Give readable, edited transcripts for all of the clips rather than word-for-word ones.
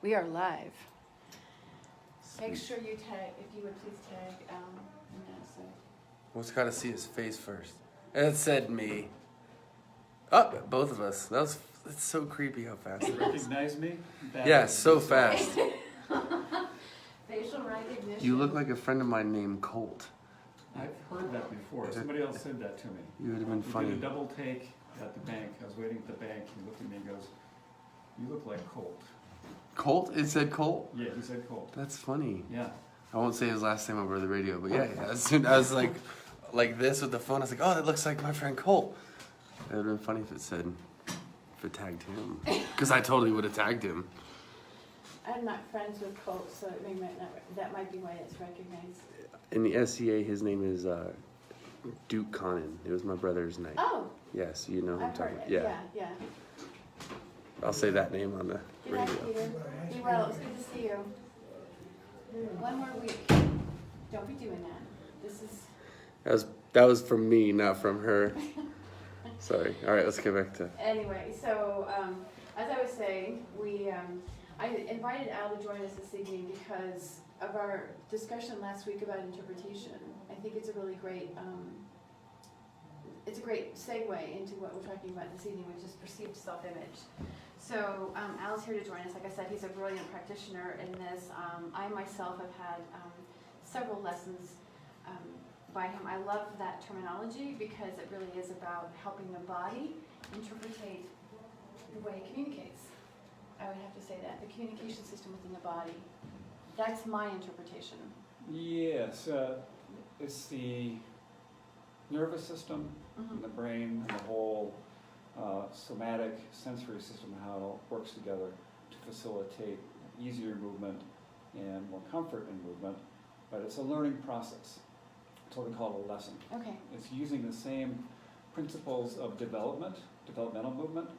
We are live. Make sure you tag, if you would please tag Vanessa. Let's gotta see his face first. It said me. Oh, both of us. It's so creepy how fast it is. Recognize me? Yeah, so fast. Facial recognition. You look like a friend of mine named Colt. I've heard that before. Somebody else said that to me. You would have been We funny. did a double take at the bank. I was waiting at the bank. He looked at me and goes, "You look like Colt." Colt? It said Colt? Yeah, he said Colt. That's funny. Yeah. I won't say his last name over the radio, but yeah. As soon I was like this with the phone, I was like, oh, that looks like my friend Colt. It would have been funny if it tagged him. Because I totally would have tagged him. I'm not friends with Colt, so that might be why it's recognized. In the SCA, his name is Duke Conan. It was my brother's night. Oh, Yes, you know who I'm I've talking heard about. it. Yeah. Yeah. I'll say that name on the Good night, radio. Peter. Be well. It's good to see you. One more week. Don't be doing that. This is. That was from me, not from her. Sorry. All right, let's get back to. Anyway, so as I was saying, I invited Al to join us this evening because of our discussion last week about interpretation. I think it's a really great, it's a great segue into what we're talking about this evening, which is perceived self-image. So Al's here to join us. Like I said, he's a brilliant practitioner in this. I myself have had several lessons by him. I love that terminology because it really is about helping the body interpret the way it communicates. I would have to say that, the communication system within the body. That's my interpretation. Yes, it's the nervous system, and the brain, and the whole somatic sensory system, how it all works together to facilitate easier movement and more comfort in movement. But it's a learning process. It's what we call a lesson. Okay. It's using the same principles of developmental movement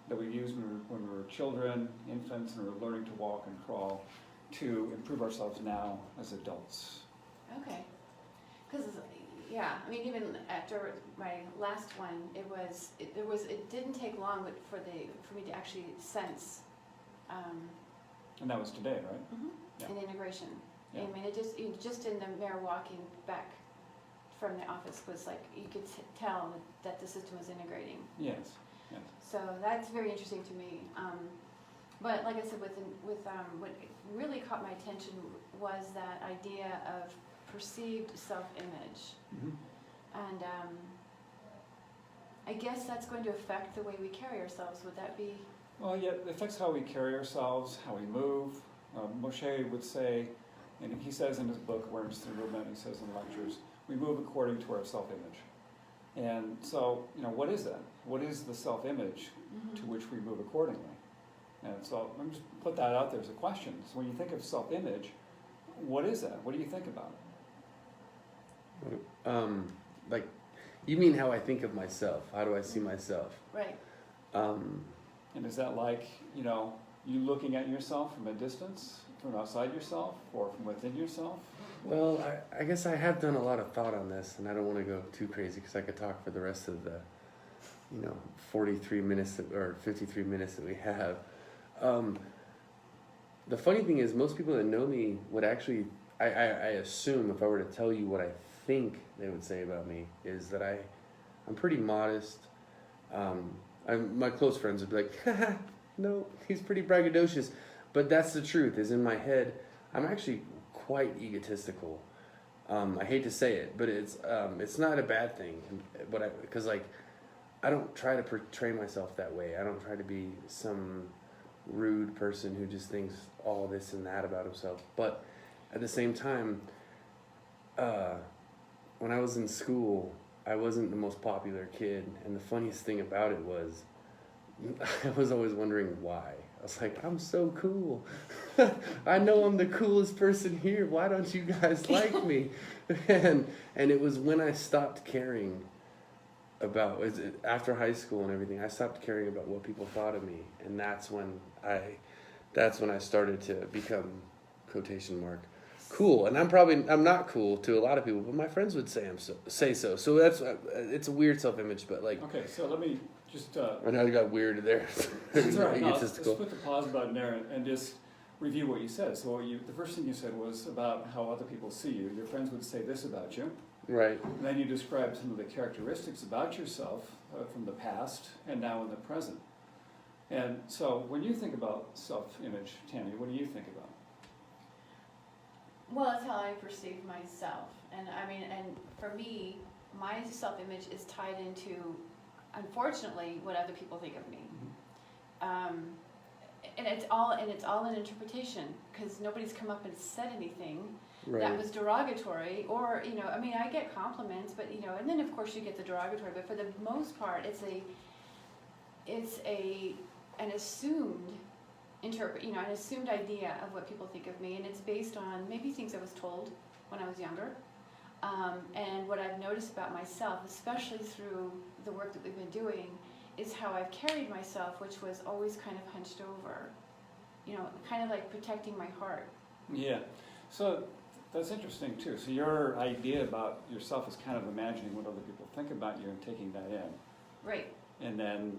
that we used when we were children, infants, and we were learning to walk and crawl to improve ourselves now as adults. Okay. Because, yeah, I mean, even after my last one, it didn't take long for me to actually sense. And that was today, right? Yeah. An integration. Yeah. I mean, it just in the mere walking back from the office was like, you could tell that the system was integrating. Yes. Yes. So that's very interesting to me. But like I said, what really caught my attention was that idea of perceived self-image. And I guess that's going to affect the way we carry ourselves. Would that be? Well, yeah, it affects how we carry ourselves, how we move. Moshe would say, and he says in his book, Awareness Through Movement, he says in lectures, we move according to our self-image. And so, what is that? What is the self-image to which we move accordingly? And so let me just put that out there as a question. So when you think of self-image, what is that? What do you think about it? Like, you mean how I think of myself? How do I see myself? Right. And is that like, you looking at yourself from a distance, from outside yourself, or from within yourself? Well, I guess I have done a lot of thought on this, and I don't want to go too crazy because I could talk for the rest of the, 43 minutes or 53 minutes that we have. The funny thing is, most people that know me would actually, I assume if I were to tell you what I think they would say about me, is that I'm pretty modest. My close friends would be like, haha, no, he's pretty braggadocious. But that's the truth, is in my head, I'm actually quite egotistical. I hate to say it, but it's not a bad thing. Because I don't try to portray myself that way. I don't try to be some rude person who just thinks all this and that about himself. But at the same time, when I was in school, I wasn't the most popular kid. And the funniest thing about it was, I was always wondering why. I was like, I'm so cool. I know I'm the coolest person here. Why don't you guys like me? And it was when I stopped caring about, after high school and everything, I stopped caring about what people thought of me. And that's when I started to become, quotation mark, cool. And I'm not cool to a lot of people, but my friends would say so. So that's, it's a weird self-image, but like. Okay, so let me just. I know I got weird there. That's all right. No, let's Egotistical. put the pause button there and just review what you said. So the first thing you said was about how other people see you. Your friends would say this about you. Right. And then you described some of the characteristics about yourself from the past and now in the present. And so when you think about self-image, Tammy, what do you think about? Well, it's how I perceive myself. And I mean, and for me, my self-image is tied into, unfortunately, what other people think of me. And it's all an interpretation, because nobody's come up and said anything Right. that was derogatory, or, you know, I mean, I get compliments, but, you know, and then of course you get the derogatory, but for the most part, it's an assumed an assumed idea of what people think of me, and it's based on maybe things I was told when I was younger, and what I've noticed about myself, especially through the work that we've been doing, is how I've carried myself, which was always kind of hunched over, you know, kind of like protecting my heart. Yeah. So that's interesting too. So your idea about yourself is kind of imagining what other people think about you and taking that in. Right. And then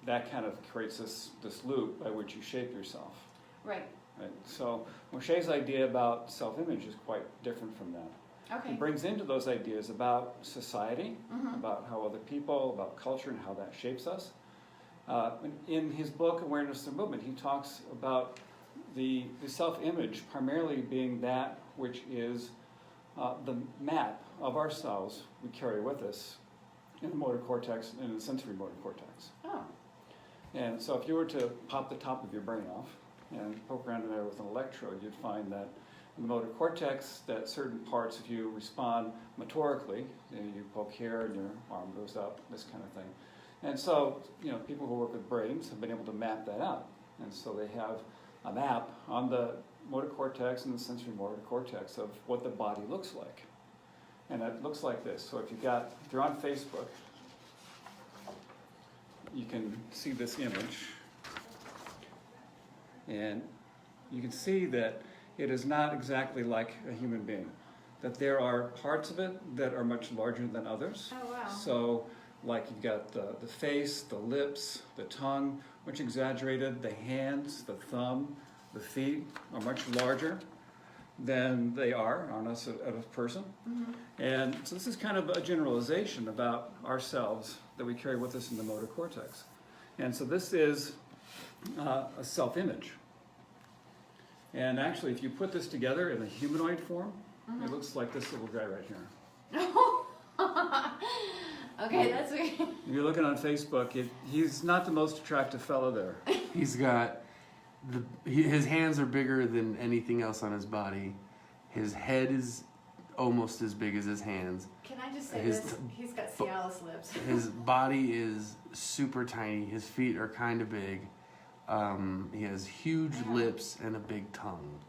that kind of creates this loop by which you shape yourself. Right. Right? So Moshe's idea about self-image is quite different from that. Okay. He brings into those ideas about society, Mhm. about how other people, about culture, and how that shapes us. In his book, Awareness Through Movement, he talks about the self-image primarily being that which is the map of ourselves we carry with us in the motor cortex and in the sensory motor cortex. Oh. And so if you were to pop the top of your brain off and poke around in there with an electrode, you'd find that in the motor cortex, that certain parts, if you respond motorically, you poke here and your arm goes up, this kind of thing. And so, you know, people who work with brains have been able to map that out. And so they have a map on the motor cortex and the sensory motor cortex of what the body looks like. And it looks like this. So if you're on Facebook, you can see this image. And you can see that it is not exactly like a human being. That there are parts of it that are much larger than others. Oh, wow. So, like you've got the face, the lips, the tongue, much exaggerated. The hands, the thumb, the feet are much larger than they are on us as a person. Mhm. And so this is kind of a generalization about ourselves that we carry with us in the motor cortex. And so this is a self-image. And actually, if you put this together in a humanoid form, it looks like this little guy right here. Okay, that's weird. If you're looking on Facebook, he's not the most attractive fellow there. He's got his hands are bigger than anything else on his body. His head is almost as big as his hands. Can I just say His this? He's got Cialis lips. His body is super tiny. His feet are kind of big. He has huge lips and a big tongue.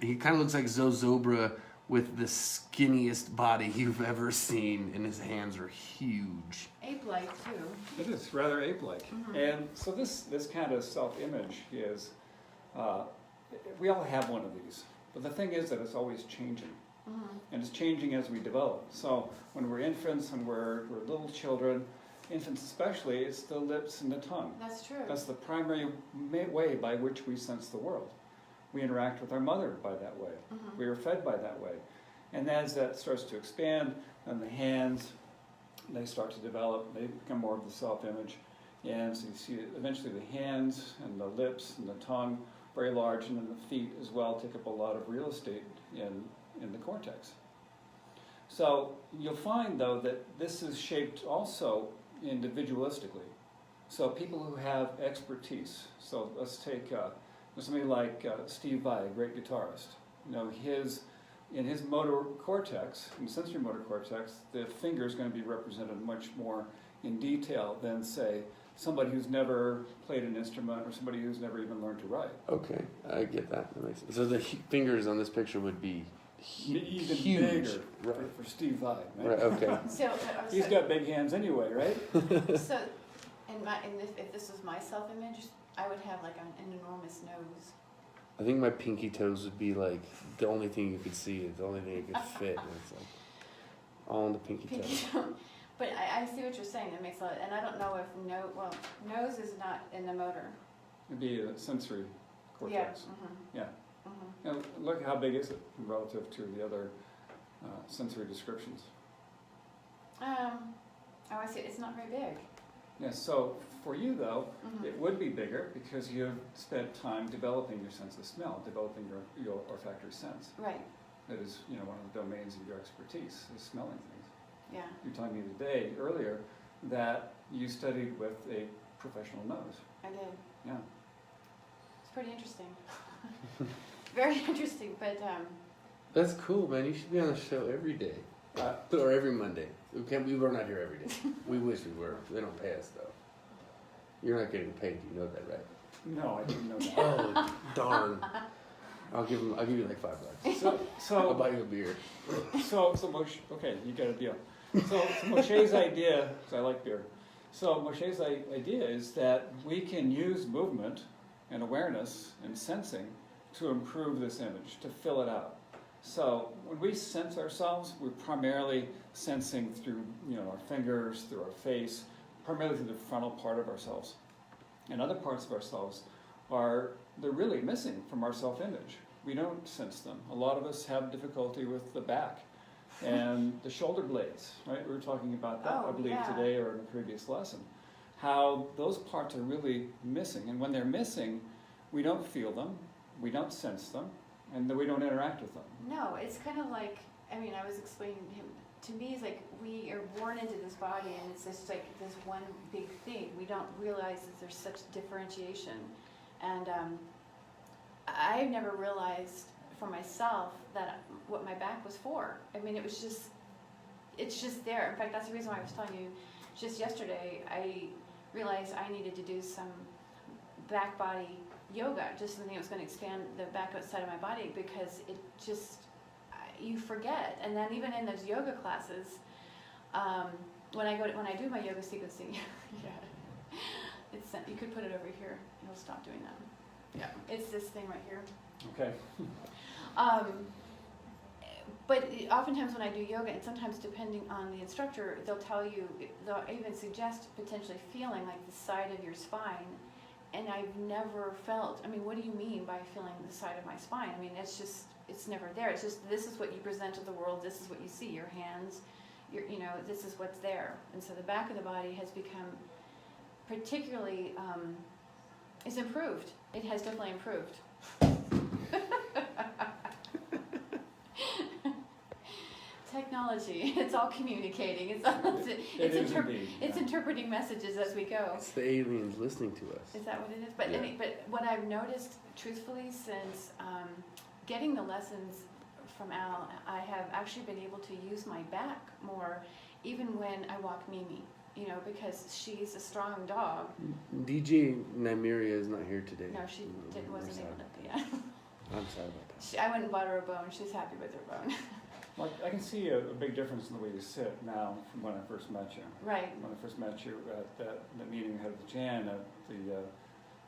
He kind of looks like Zozobra with the skinniest body you've ever seen, and his hands are huge. Ape-like, too. It is rather ape-like. And so this kind of self-image is, we all have one of these. But the thing is that it's always changing. And it's changing as we develop. So when we're infants and we're little children, infants especially, it's the lips and the tongue. That's true. That's the primary way by which we sense the world. We interact with our mother by that way. We are fed by that way. And as that starts to expand, then the hands, they start to develop, they become more of the self-image. And so you see eventually the hands and the lips and the tongue very large, and then the feet as well take up a lot of real estate in the cortex. So you'll find though that this is shaped also individualistically. So people who have expertise, so let's take somebody like Steve Vai, a great guitarist. You know, in his motor cortex, in the sensory motor cortex, the finger is going to be represented much more in detail than, say, somebody who's never played an instrument or somebody who's never even learned to write. Okay, I get that. That makes sense. So the fingers on this picture would be Even huge. bigger Right. for Steve Vai, right? Right. Okay. So, He's got big hands anyway, right? so if this was my self-image, I would have like an enormous nose. I think my pinky toes would be like the only thing you could see. It's the only thing you could fit. And it's like all on the pinky toes. But I see what you're saying. That makes a lot. And I don't know if nose is not in the motor. It'd be a sensory. cortex. Yeah. Yeah. Now, look how big is it relative to the other sensory descriptions. Oh, I see. It's not very big. Yeah, so for you though, Mhm. it would be bigger because you've spent time developing your sense of smell, developing your olfactory sense. Right. That is, one of the domains of your expertise, is smelling things. Yeah. You were telling me earlier, that you studied with a professional nose. I did. Yeah. It's pretty interesting. Very interesting, but That's cool, man. You should be on the show every day. Or every Monday. We're not here every day. We wish we were. They don't pay us, though. You're not getting paid. You know that, right? No, I didn't know that. Oh, darn. I'll give you like $5. So I'll buy you a beer. So Moshe, okay, you got a deal. So Moshe's idea, because I like beer. So Moshe's idea is that we can use movement and awareness and sensing to improve this image, to fill it out. So when we sense ourselves, we're primarily sensing through our fingers, through our face, primarily through the frontal part of ourselves. And other parts of ourselves they're really missing from our self-image. We don't sense them. A lot of us have difficulty with the back and the shoulder blades, right? We were talking about that, I believe, today or in a previous lesson. How those parts are really missing. And when they're missing, we don't feel them, we don't sense them, and then we don't interact with them. no, it's kind of like, I was explaining to him, to me, it's like we are born into this body and it's just like this one big thing. We don't realize that there's such differentiation. And I've never realized for myself that what my back was for. It's just there. In fact, that's the reason why I was telling you just yesterday, I realized I needed to do some back body yoga, just something that was going to expand the back outside of my body, because it just, you forget. And then even in those yoga classes, when I do my yoga sequencing, you could put it over here. It'll stop doing that. Yeah, it's this thing right here. Okay. But oftentimes when I do yoga, and sometimes depending on the instructor, they'll even suggest potentially feeling like the side of your spine. And I've never felt, what do you mean by feeling the side of my spine? It's never there. It's just, this is what you present to the world, this is what you see, your hands, this is what's there. And so the back of the body has become particularly, it's improved. It has definitely improved. Technology, it's all communicating. It's interpreting messages as we go. It's the aliens listening to us. Is that what it is? But but what I've noticed, truthfully, since getting the lessons from Al, I have actually been able to use my back more, even when I walk Mimi. Because she's a strong dog. DJ Nymeria is not here today. No, she wasn't able to. Yeah. I'm sorry about that. I went and bought her a bone. She's happy with her bone. Well, I can see a big difference in the way you sit now from when I first met you. Right. When I first met you at the meeting we had with Jan at the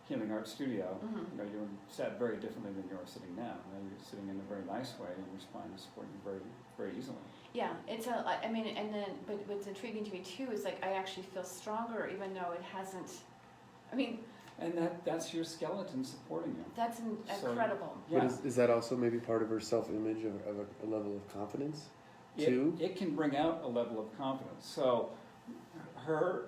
Healing Arts Studio, you sat very differently than you are sitting now. Now you're sitting in a very nice way, and your spine is supporting you very, very easily. Yeah, but what's intriguing to me too is like I actually feel stronger, even though it hasn't. And that's your skeleton supporting you. That's incredible. Yeah. But is that also maybe part of her self-image, of a level of confidence, too? It can bring out a level of confidence. So her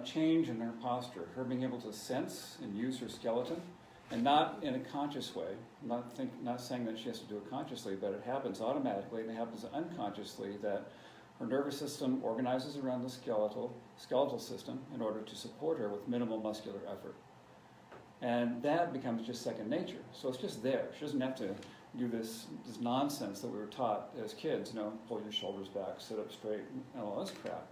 change in her posture, her being able to sense and use her skeleton, and not in a conscious way, not saying that she has to do it consciously, but it happens automatically and it happens unconsciously, that her nervous system organizes around the skeletal system in order to support her with minimal muscular effort. And that becomes just second nature. So it's just there. She doesn't have to do this nonsense that we were taught as kids, pull your shoulders back, sit up straight, and all this crap.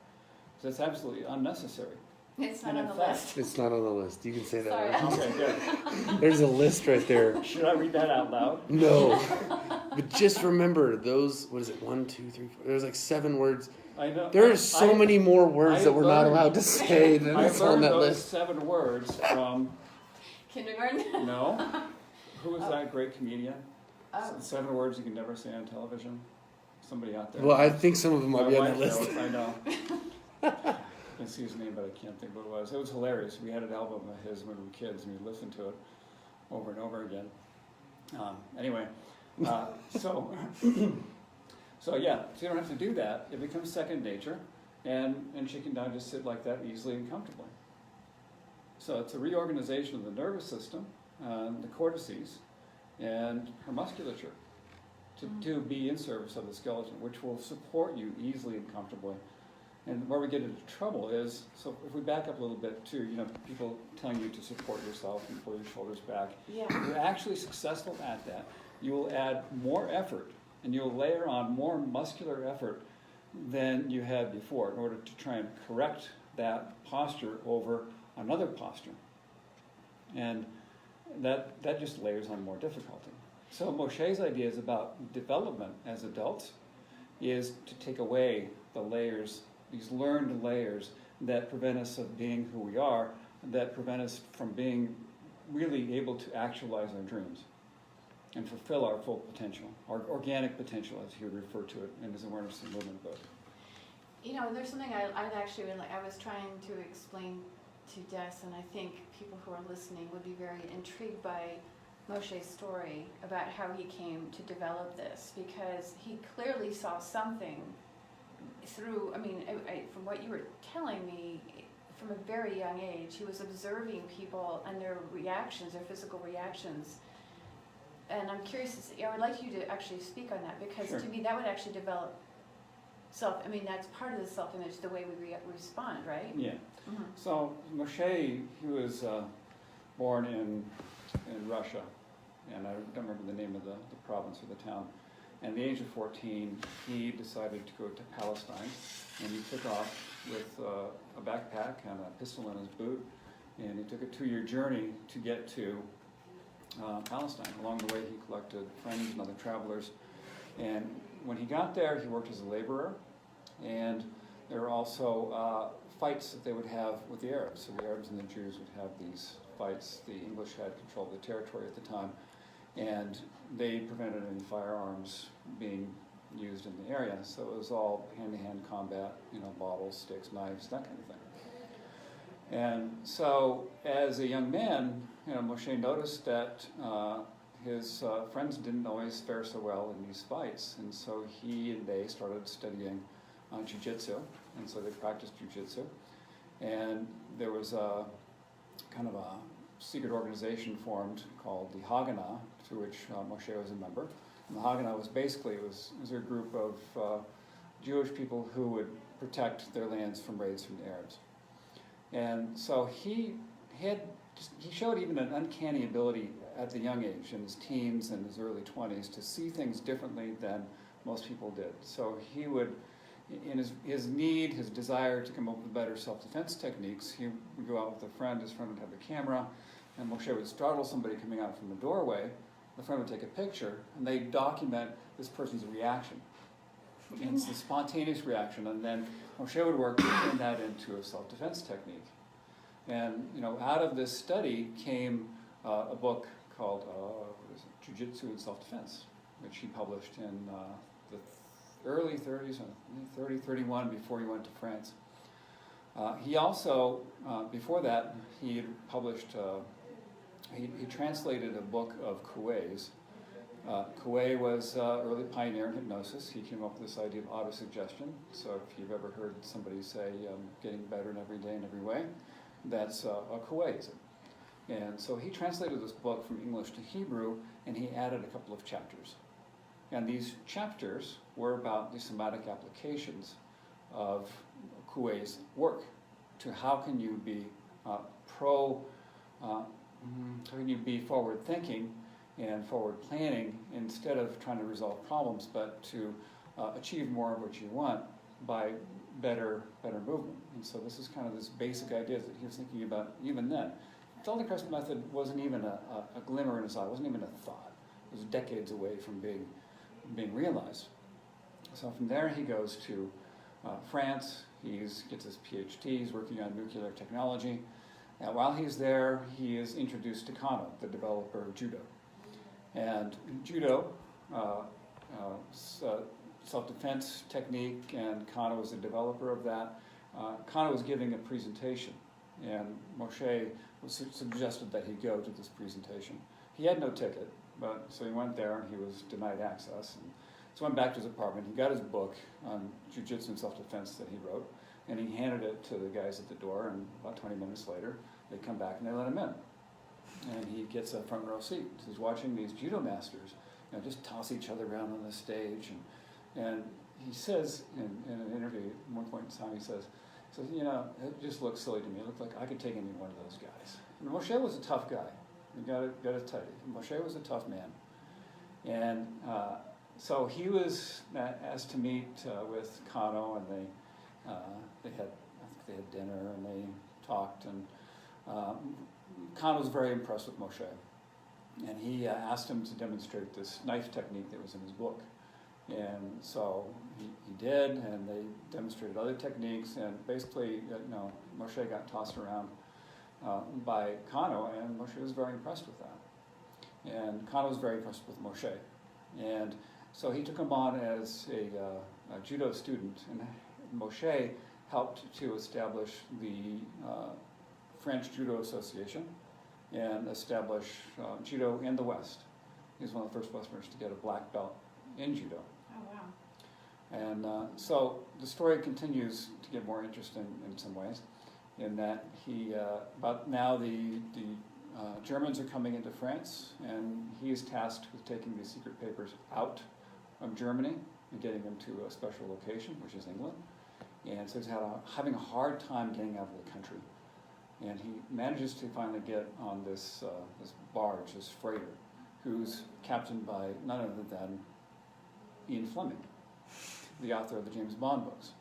So it's absolutely unnecessary. It's not on the list. It's not on the list. You can say that. Sorry. Right? Okay, good. There's a list right there. Should I read that out loud? No. But just remember those, 1, 2, 3, 4. There's like 7 words. I know. There are so many more words that we're not allowed to say than it's on that list. I learned those 7 words from... Kindergarten? No. Who was that great comedian? Oh. 7 words you can never say on television. Somebody out there. Well, I think some of them might be on that list. I know. I can see his name, but I can't think what it was. It was hilarious. We had an album of his when we were kids, and we listened to it. over and over again. Anyway, so so yeah, so you don't have to do that. It becomes second nature, and she can now just sit like that easily and comfortably. So it's a reorganization of the nervous system, the cortices, and her musculature to be in service of the skeleton, which will support you easily and comfortably. And where we get into trouble is, so if we back up a little bit to, people telling you to support yourself and pull your shoulders back. Yeah. If you're actually successful at that, you will add more effort and you'll layer on more muscular effort than you had before in order to try and correct that posture over another posture. And that just layers on more difficulty. So Moshe's idea is about development as adults is to take away the layers, these learned layers that prevent us of being who we are, that prevent us from being really able to actualize our dreams and fulfill our full potential, our organic potential, as he would refer to it in his Awareness and Movement book. There's something I was trying to explain to Des, and I think people who are listening would be very intrigued by Moshe's story about how he came to develop this, because he clearly saw something through, from what you were telling me, from a very young age, he was observing people and their reactions, their physical reactions. And I'm curious, I would like you to actually speak on that, because Sure. to me that would actually develop that's part of the self-image, the way we respond, right? Yeah. Mm-hmm. So Moshe, he was born in Russia, and I don't remember the name of the province or the town. And at the age of 14, he decided to go to Palestine, and he took off with a backpack and a pistol in his boot, and he took a 2-year journey to get to Palestine. Along the way, he collected friends and other travelers, and when he got there, he worked as a laborer, and there were also fights that they would have with the Arabs. So the Arabs and the Jews would have these fights. The English had control of the territory at the time, and they prevented any firearms being used in the area. So it was all hand-to-hand combat, bottles, sticks, knives, that kind of thing. And so as a young man, Moshe noticed that his friends didn't always fare so well in these fights, and so he and they started studying jiu-jitsu, and so they practiced jiu-jitsu. And there was a kind of a secret organization formed called the Haganah, to which Moshe was a member. And the Haganah was basically, it was a group of Jewish people who would protect their lands from raids from the Arabs. And so he showed even an uncanny ability at the young age, in his teens and his early 20s, to see things differently than most people did. So he would, in his desire to come up with better self-defense techniques, he would go out with a friend, his friend would have a camera, and Moshe would startle somebody coming out from the doorway. The friend would take a picture, and they'd document this person's reaction. And it's the spontaneous reaction, and then Moshe would work to turn that into a self-defense technique. And out of this study came a book called Jiu-Jitsu and Self-Defense, which he published in the early 30s, 31, before he went to France. He also, before that, he had published, he translated a book of Coué's. Coué was early pioneer in hypnosis. He came up with this idea of autosuggestion. So if you've ever heard somebody say, getting better in every day in every way, that's a Couéism. And so he translated this book from English to Hebrew, and he added a couple of chapters. And these chapters were about the somatic applications of Coué's work to how can you be how can you be forward thinking and forward planning instead of trying to resolve problems, but to achieve more of what you want by better movement. And so this is kind of this basic idea that he was thinking about even then. The Feldenkrais method wasn't even a glimmer in his eye, wasn't even a thought. It was decades away from being realized. So from there he goes to France. He gets his PhD. He's working on nuclear technology. And while he's there, he is introduced to Kano, the developer of judo. And judo, self-defense technique, and Kano was the developer of that. Kano was giving a presentation, and Moshe suggested that he go to this presentation. He had no ticket, but so he went there and he was denied access. And so went back to his apartment. He got his book on jiu-jitsu and self-defense that he wrote, and he handed it to the guys at the door. And about 20 minutes later, they come back and they let him in. And he gets a front row seat. He's watching these judo masters, just toss each other around on the stage. And he says in an interview at one point in time, he says, it just looks silly to me. It looked like I could take any one of those guys. And Moshe was a tough guy. You got to tell you, Moshe was a tough man. And so he was asked to meet with Kano, and they had dinner and they talked. And Kano was very impressed with Moshe, and he asked him to demonstrate this knife technique that was in his book. And so he did, and they demonstrated other techniques, and basically, Moshe got tossed around by Kano, and Moshe was very impressed with that. And Kano was very impressed with Moshe. And so he took him on as a judo student, and Moshe helped to establish the French Judo Association and establish judo in the West. He's one of the first Westerners to get a black belt in judo. Oh, wow. And so the story continues to get more interesting in some ways, in that about now the Germans are coming into France, and he is tasked with taking these secret papers out of Germany and getting them to a special location, which is England. And so he's having a hard time getting out of the country. And he manages to finally get on this barge, this freighter, who's captained by none other than Ian Fleming, the author of the James Bond books.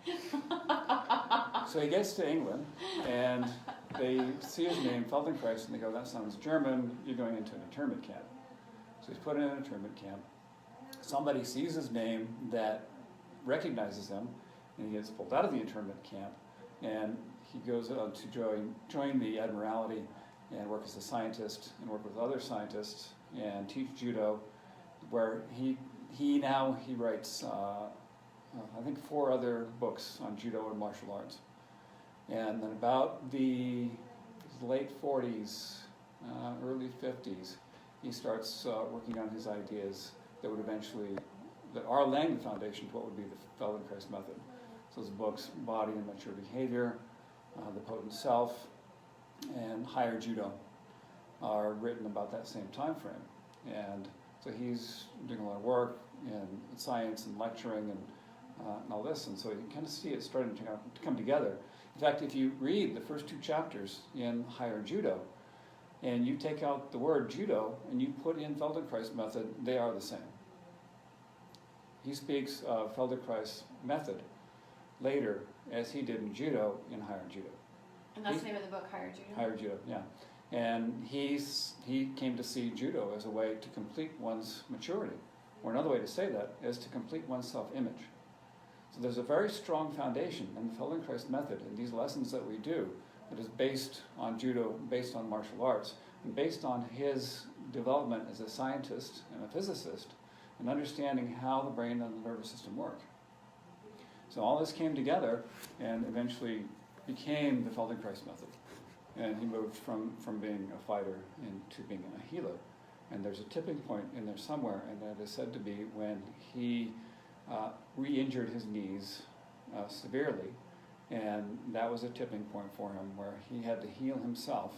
So he gets to England, and they see his name, Feldenkrais, and they go, that sounds German, you're going into an internment camp. So he's put in an internment camp. Somebody sees his name that recognizes him, and he gets pulled out of the internment camp, and he goes on to join the Admiralty and work as a scientist and work with other scientists and teach judo, where he writes I think 4 other books on judo and martial arts. And then about the late 40s, early 50s, he starts working on his ideas that are laying the foundation to what would be the Feldenkrais method. So his books, Body and Mature Behavior, The Potent Self, and Higher Judo are written about that same time frame. And so he's doing a lot of work in science and lecturing and all this, and so you can kind of see it starting to come together. In fact, if you read the first 2 chapters in Higher Judo, and you take out the word judo and you put in Feldenkrais method, they are the same. He speaks of Feldenkrais method later as he did in judo in Higher Judo. And that's the name of the book, Higher Judo? Higher Judo, yeah. And he came to see judo as a way to complete one's maturity. Or another way to say that is to complete one's self-image. So there's a very strong foundation in the Feldenkrais method and these lessons that we do that is based on judo, based on martial arts, and based on his development as a scientist and a physicist and understanding how the brain and the nervous system work. So all this came together and eventually became the Feldenkrais method. And he moved from being a fighter into being a healer. And there's a tipping point in there somewhere, and that is said to be when he re-injured his knees severely, and that was a tipping point for him where he had to heal himself,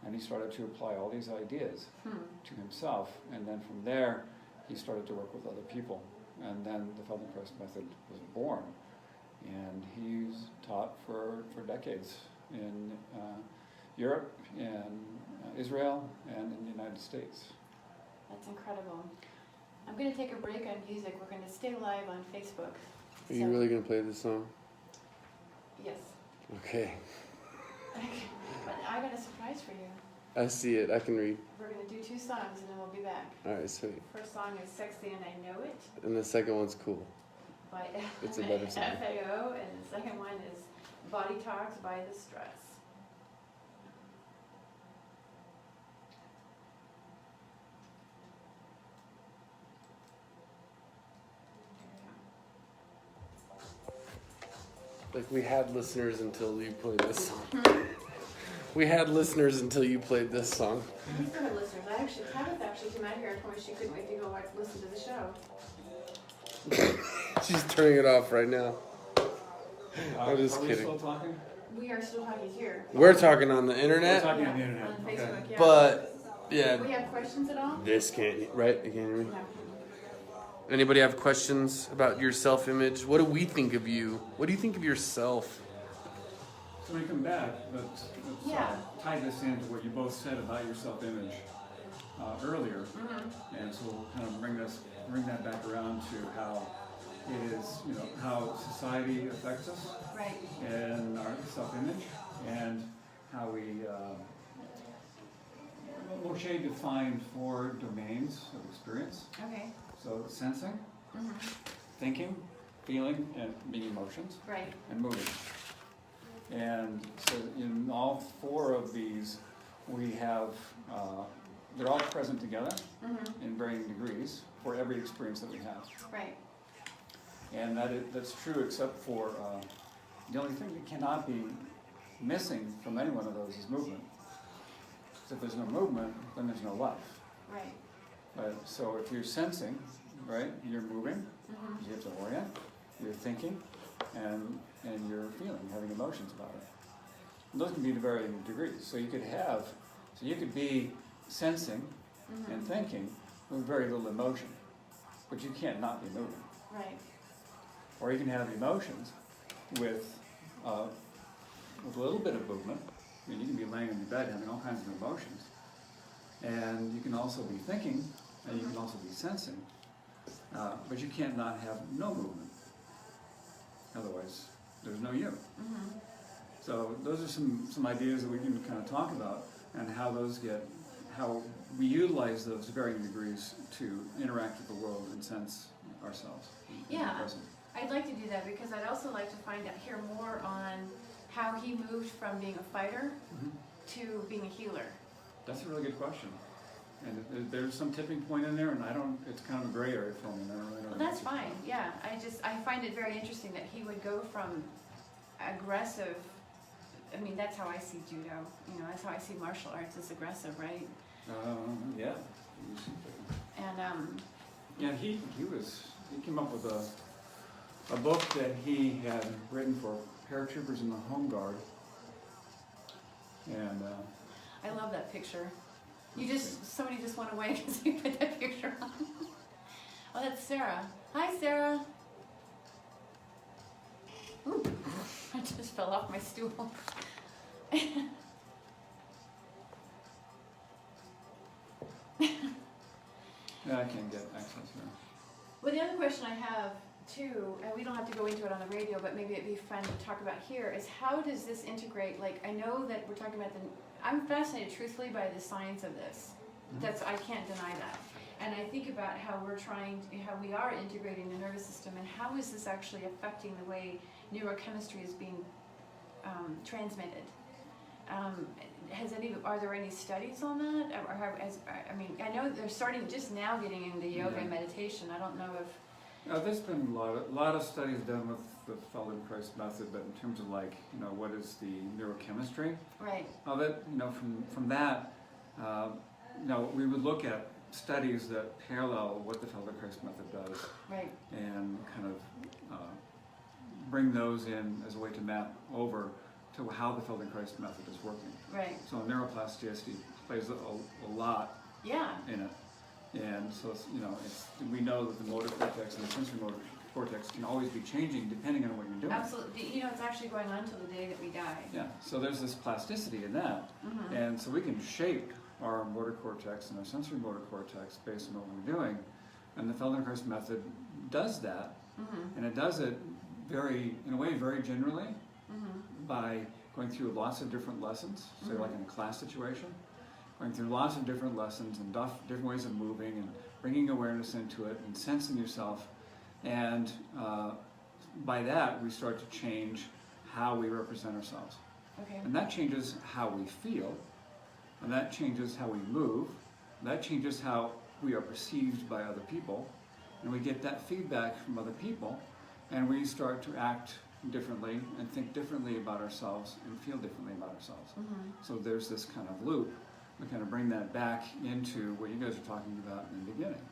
and he started to apply all these ideas to himself, and then from there he started to work with other people, and then the Feldenkrais method was born, and he's taught for decades in Europe and Israel and in the United States. That's incredible. I'm going to take a break on music. We're going to stay live on Facebook. Are you really going to play this song? Yes. Okay. But I got a surprise for you. I see it. I can read. We're going to do 2 songs and then we'll be back. All right, sweet. First song is Sexy and I Know It And the second one's cool. by It's a better song. FAO, and the second one is Body Talks by The Struts. Like we had listeners until you played this song. We had listeners until you played this song. We still have listeners. Tabitha actually came out here and told me she couldn't wait to go listen to the show. She's turning it off right now. I'm just Are we kidding. still talking? We are still talking here. We're talking on the We're internet, talking on the internet. On Okay. Facebook, yeah. but Do yeah, we have questions at all? this can't, right? You can't hear me? No. Anybody have questions about your self-image? What do we think of you? What do you think of yourself? So when we come back, let's Yeah. tie this into what you both said about your self-image earlier, and so we'll kind of bring that back around to how it is, how society affects us Right. and our self-image, and how we. Moshe defined 4 domains of experience. Okay. So sensing, thinking, feeling, and being emotions, Right. and moving. And so in all 4 of these, we have, they're all present together in varying degrees for every experience that we have. Right. And that's true except for, the only thing that cannot be missing from any one of those is movement. So if there's no movement, then there's no life. Right. So if you're sensing, right, you're moving, you have to orient, you're thinking, and you're feeling, having emotions about it. And those can be to varying degrees. So you could be sensing and thinking with very little emotion, but you can't not be moving. Right. Or you can have emotions with a little bit of movement. I mean, you can be laying in your bed having all kinds of emotions. And you can also be thinking, and you can also be sensing, but you can't not have no movement. Otherwise, there's no you. So those are some ideas that we can kind of talk about, and how we utilize those varying degrees to interact with the world and sense ourselves. in the Yeah. present. I'd like to do that because I'd also like to hear more on how he moved from being a fighter to being a healer. That's a really good question. And there's some tipping point in there, and it's kind of a gray area for me, and I don't really know. Well, that's fine, yeah. I find it very interesting that he would go from aggressive, I mean, that's how I see judo, that's how I see martial arts as aggressive, right? Yeah. And, Yeah, he came up with a book that he had written for paratroopers in the Home Guard. And I love that picture. Somebody just went away because you put that picture on. Oh, that's Sarah. Hi, Sarah. Ooh, I just fell off my stool. yeah, I can't get access here. Well, the other question I have too, and we don't have to go into it on the radio, but maybe it'd be fun to talk about here, is how does this integrate? Like, I know that we're talking about I'm fascinated truthfully by the science of this. I can't deny that. And I think about how we are integrating the nervous system, and how is this actually affecting the way neurochemistry is being transmitted. Are there any studies on that? I know they're starting just now getting into yoga and meditation. I don't know if... There's been a lot of studies done with the Feldendrais method, but in terms of what is the neurochemistry Right. of it, from that, we would look at studies that parallel what the Feldendrais method does. Right. And kind of bring those in as a way to map over to how the Feldendrais method is working. Right. So neuroplasticity plays a lot Yeah. in it. And so, we know that the motor cortex and the sensory motor cortex can always be changing depending on what you're doing. Absolutely. It's actually going on till the day that we die. Yeah, so there's this plasticity in that. And so we can shape our motor cortex and our sensory motor cortex based on what we're doing. And the Feldendrais method does that. And it does it in a way, very generally by going through lots of different lessons, say like in a class situation. Going through lots of different lessons and different ways of moving and bringing awareness into it and sensing yourself. And by that, we start to change how we represent ourselves. Okay. And that changes how we feel, and that changes how we move, and that changes how we are perceived by other people. And we get that feedback from other people, and we start to act differently and think differently about ourselves and feel differently about ourselves. Mm-hmm. So there's this kind of loop. We kind of bring that back into what you guys are talking about in the beginning.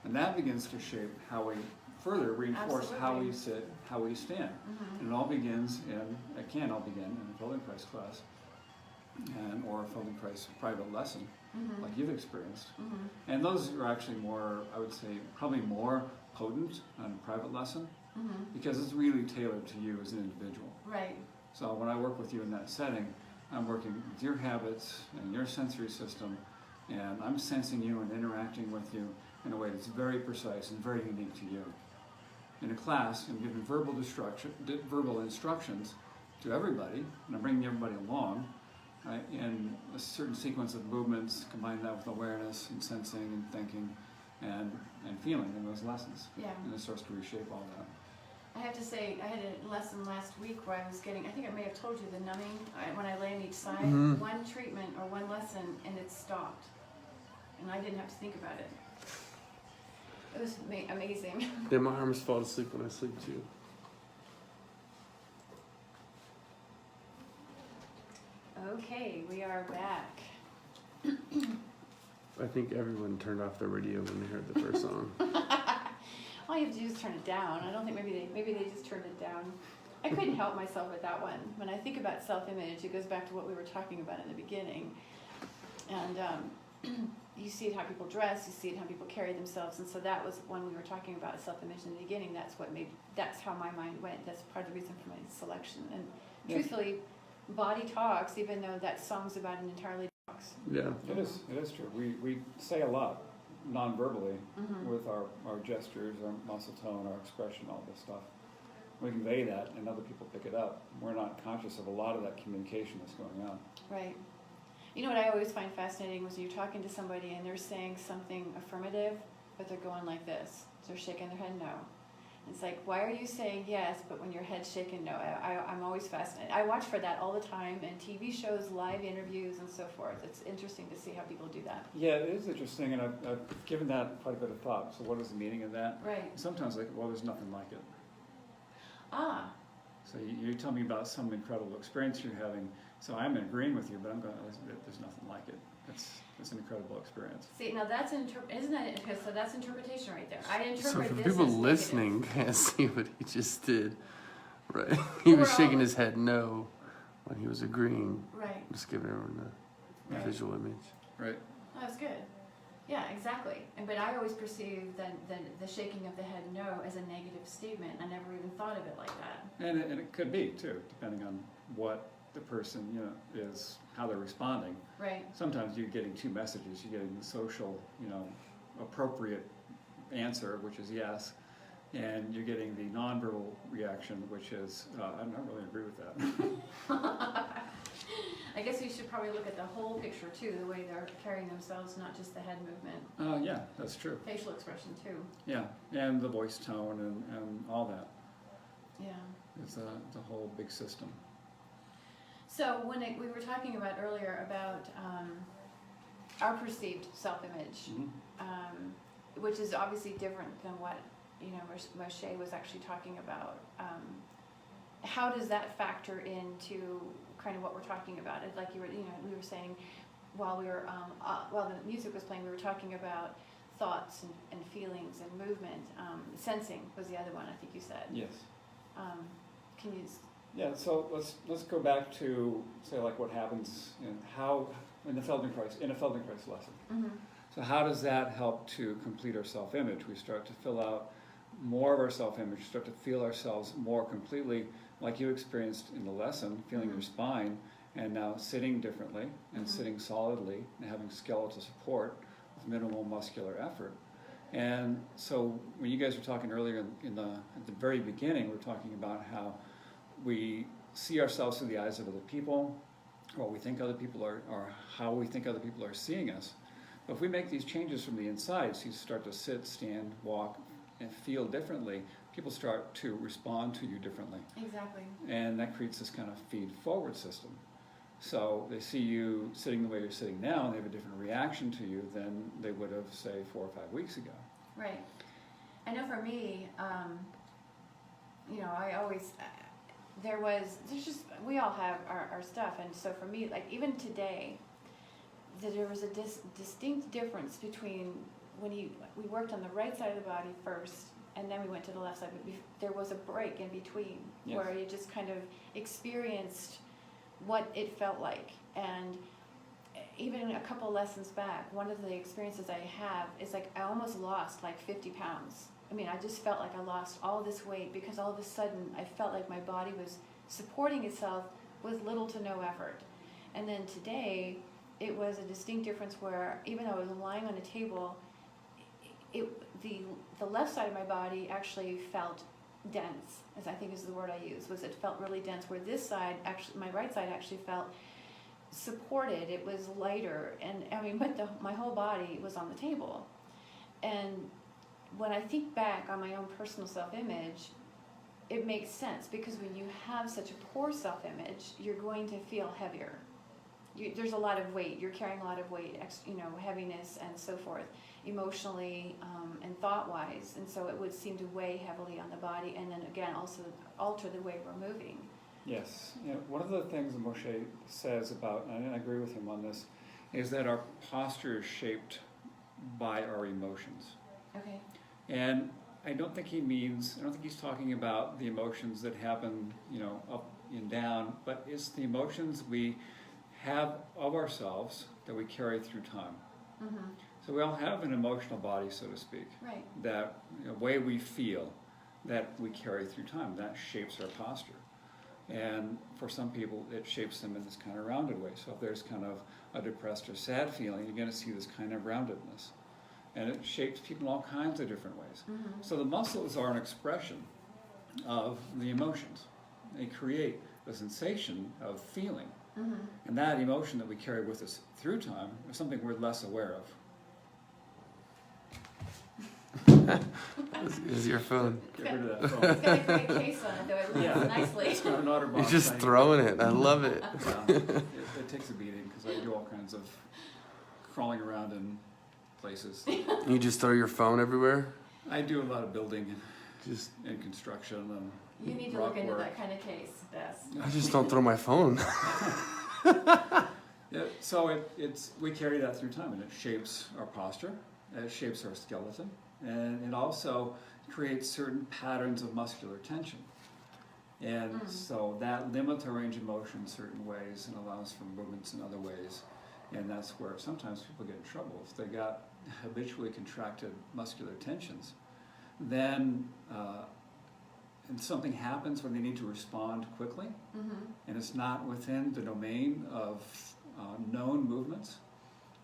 And that begins to shape how we further reinforce how we sit, how we stand. Mm-hmm. And it all begins it can all begin in a Feldendrais class or a Feldendrais private lesson, Mm-hmm. like you've experienced. Mm-hmm. And those are actually more, I would say, probably more potent on a private lesson Mm-hmm. because it's really tailored to you as an individual. Right. So when I work with you in that setting, I'm working with your habits and your sensory system, and I'm sensing you and interacting with you in a way that's very precise and very unique to you. In a class, I'm giving verbal instructions to everybody, and I'm bringing everybody along in a certain sequence of movements, combine that with awareness and sensing and thinking and feeling in those lessons. Yeah. And it starts to reshape all that. I have to say, I had a lesson last week where I was getting, I think I may have told you the numbing, when I lay on each side, Mhm. one treatment or one lesson, and it stopped. And I didn't have to think about it. It was amazing. Yeah, my arms fall asleep when I sleep too. Okay, we are back. I think everyone turned off their radio when they heard the first song. All you have to do is turn it down. I don't think maybe they just turned it down. I couldn't help myself with that one. When I think about self-image, it goes back to what we were talking about in the beginning. And you see it how people dress, you see it how people carry themselves, and so that was when we were talking about self-image in the beginning. That's how my mind went. That's part of the reason for my selection. And Yeah. truthfully, body talks, even though that song's about an entirely talks. Yeah. It is true. We say a lot non-verbally Mm-hmm. with our gestures, our muscle tone, our expression, all this stuff. We convey that and other people pick it up. We're not conscious of a lot of that communication that's going on. Right. You know what I always find fascinating was you're talking to somebody and they're saying something affirmative, but they're going like this. They're shaking their head no. It's like, why are you saying yes, but when your head's shaking no? I'm always fascinated. I watch for that all the time in TV shows, live interviews, and so forth. It's interesting to see how people do that. Yeah, it is interesting, and I've given that quite a bit of thought. So what is the meaning of that? Right. Sometimes like, well, there's nothing like it. Ah. So you tell me about some incredible experience you're having. So I'm agreeing with you, but I'm going, there's nothing like it. It's an incredible experience. See, now that's isn't that okay? So that's interpretation right there. I interpret So for this people as listening negative. can't see what he just did, right? He was We're all- shaking his head no when he was agreeing. Right. Just giving everyone a Right. visual image. Right. That was good. Yeah, exactly. But I always perceive the shaking of the head no as a negative statement. I never even thought of it like that. And it could be too, depending on what the person is, how they're responding. Right. Sometimes you're getting two messages. You're getting the social, appropriate answer, which is yes, and you're getting the nonverbal reaction, which is I don't really agree with that. I guess you should probably look at the whole picture too, the way they're carrying themselves, not just the head movement. Yeah, that's true. Facial expression too. Yeah, and the voice tone and all that. Yeah. It's a whole big system. So when we were talking about earlier about our perceived self-image, which is obviously different than what Moshe was actually talking about. How does that factor into kind of what we're talking about? It, like we were saying while while the music was playing, we were talking about thoughts and feelings and movement. Sensing was the other one, I think you said. Yes. Can you? Yeah. So let's go back to say like what happens in a Feldendrais lesson. Mm-hmm. So how does that help to complete our self-image? We start to fill out more of our self-image, start to feel ourselves more completely, like you experienced in the lesson, feeling your spine, and now sitting differently and sitting solidly and having skeletal support with minimal muscular effort. And so when you guys were talking earlier at the very beginning, we were talking about how we see ourselves through the eyes of other people, what we think other people are, or how we think other people are seeing us. But if we make these changes from the inside, so you start to sit, stand, walk, and feel differently, people start to respond to you differently. Exactly. And that creates this kind of feed-forward system. So they see you sitting the way you're sitting now, and they have a different reaction to you than they would have, say, 4 or 5 weeks ago. Right. I know for me, I always, we all have our stuff, and so for me, like even today, there was a distinct difference between when we worked on the right side of the body first, and then we went to the left side. But there was a break in between where you just kind of experienced what it felt like. And even a couple lessons back, one of the experiences I have is like I almost lost like 50 pounds. I mean, I just felt like I lost all this weight because all of a sudden I felt like my body was supporting itself with little to no effort. And then today, it was a distinct difference where even though I was lying on a table, the left side of my body actually felt dense, as I think is the word I use, was it felt really dense, where this side, actually, my right side actually felt supported. It was lighter, and I mean, but my whole body was on the table. And when I think back on my own personal self-image, it makes sense, because when you have such a poor self-image, you're going to feel heavier. There's a lot of weight. You're carrying a lot of weight, heaviness and so forth, emotionally and thought-wise. And so it would seem to weigh heavily on the body, and then again also alter the way we're moving. Yes. One of the things that Moshe says about, and I agree with him on this, is that our posture is shaped by our emotions. Okay. And I don't think he's talking about the emotions that happen, up and down, but it's the emotions we have of ourselves that we carry through time. Mm-hmm. So we all have an emotional body, so to speak. Right. That way we feel that we carry through time. That shapes our posture. And for some people, it shapes them in this kind of rounded way. So if there's kind of a depressed or sad feeling, you're going to see this kind of roundedness. And it shapes people in all kinds of different ways. Mm-hmm. So the muscles are an expression of the emotions. They create the sensation of feeling. Mm-hmm. And that emotion that we carry with us through time is something we're less aware of. Is your phone? Get rid of that phone. It's got a great case on it, though. It looks Yeah. nicely. It's not an otter You're box. just throwing it. I love it. Yeah, it takes a beating because I do all kinds of crawling around in places. You just throw your phone everywhere? I do a lot of building Just and construction and You need to rock look into work. that kind of case, Bess. I just don't throw my phone. Yeah, so we carry that through time, and it shapes our posture, it shapes our skeleton, and it also creates certain patterns of muscular tension. And so that limits our range of motion in certain ways and allows for movements in other ways. And that's where sometimes people get in trouble. If they got habitually contracted muscular tensions, then and something happens when they need to respond quickly, and it's not within the domain of known movements,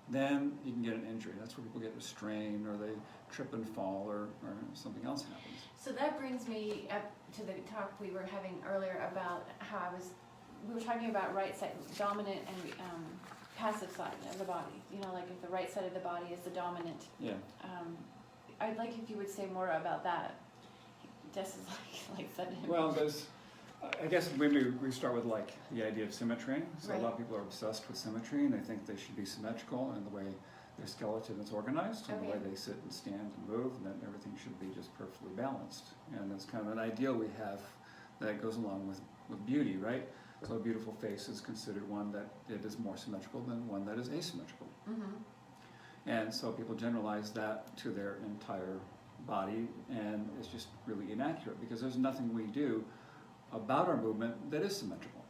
then you can get an injury. That's where people get a strain, or they trip and fall, or something else happens. So that brings me up to the talk we were having earlier about how we were talking about right side, dominant and passive side of the body. Like if the right side of the body is the dominant. Yeah. I'd like if you would say more about that. Just like said. Well, I guess maybe we start with the idea of symmetry. So Right. a lot of people are obsessed with symmetry, and they think they should be symmetrical in the way their skeleton is organized, and the way they sit and stand and move, and that everything should be just perfectly balanced. And that's kind of an ideal we have that goes along with beauty, right? So a beautiful face is considered one that it is more symmetrical than one that is asymmetrical. And so people generalize that to their entire body, and it's just really inaccurate, because there's nothing we do about our movement that is symmetrical.